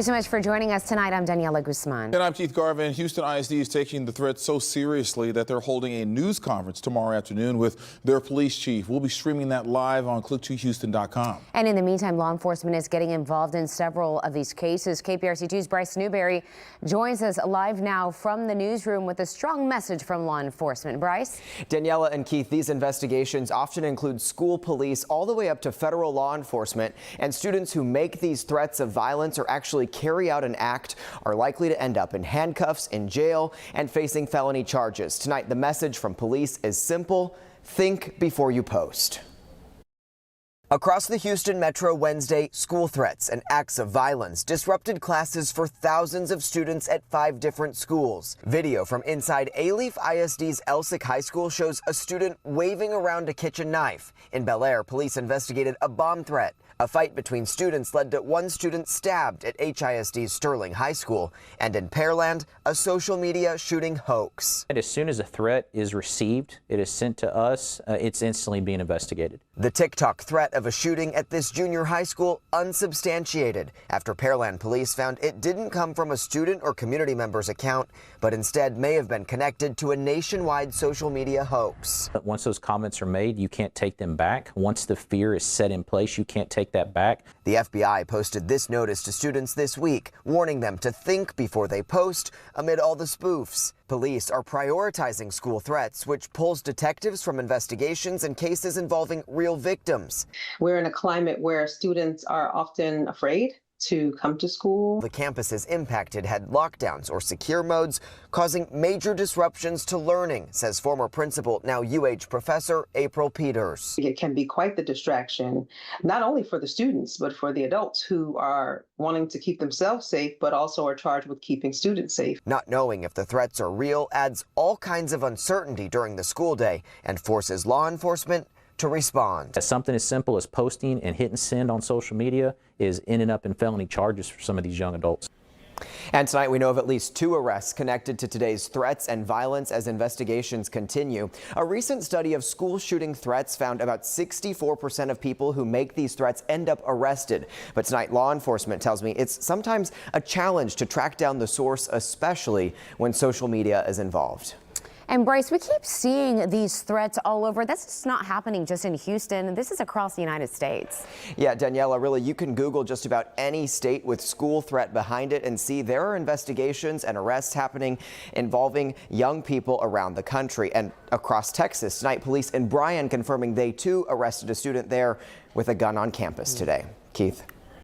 Thank you so much for joining us tonight. I'm Daniela Guzman. And I'm Keith Garvin. Houston ISD is taking the threat so seriously that they're holding a news conference tomorrow afternoon with their police chief. We'll be streaming that live on click2houston.com. And in the meantime, law enforcement is getting involved in several of these cases. KPRC2's Bryce Newberry joins us live now from the newsroom with a strong message from law enforcement. Bryce? Daniela and Keith, these investigations often include school police all the way up to federal law enforcement, and students who make these threats of violence or actually carry out an act are likely to end up in handcuffs, in jail, and facing felony charges. Tonight, the message from police is simple: think before you post. Across the Houston metro Wednesday, school threats and acts of violence disrupted classes for thousands of students at 5 different schools. Video from inside Alief ISD's Elsik High School shows a student waving around a kitchen knife. In Bel Air, police investigated a bomb threat. A fight between students led to one student stabbed at HISD's Sterling High School. And in Pearland, a social media shooting hoax. As soon as a threat is received, it is sent to us, it's instantly being investigated. The TikTok threat of a shooting at this junior high school unsubstantiated after Pearland police found it didn't come from a student or community member's account, but instead may have been connected to a nationwide social media hoax. But once those comments are made, you can't take them back. Once the fear is set in place, you can't take that back. The FBI posted this notice to students this week, warning them to think before they post amid all the spoofs. Police are prioritizing school threats, which pulls detectives from investigations in cases involving real victims. We're in a climate where students are often afraid to come to school. The campuses impacted had lockdowns or secure modes, causing major disruptions to learning, says former principal, now UH professor April Peters. It can be quite the distraction, not only for the students, but for the adults who are wanting to keep themselves safe, but also are charged with keeping students safe. Not knowing if the threats are real adds all kinds of uncertainty during the school day and forces law enforcement to respond. Something as simple as posting and hitting send on social media is ending up in felony charges for some of these young adults. And tonight we know of at least 2 arrests connected to today's threats and violence as investigations continue. A recent study of school shooting threats found about 64% of people who make these threats end up arrested. But tonight law enforcement tells me it's sometimes a challenge to track down the source, especially when social media is involved. And Bryce, we keep seeing these threats all over. This is not happening just in Houston. This is across the United States. Yeah, Daniela, really, you can Google just about any state with school threat behind it and see there are investigations and arrests happening involving young people around the country and across Texas. Tonight, police in Bryan confirming they too arrested a student there with a gun on campus today. Keith.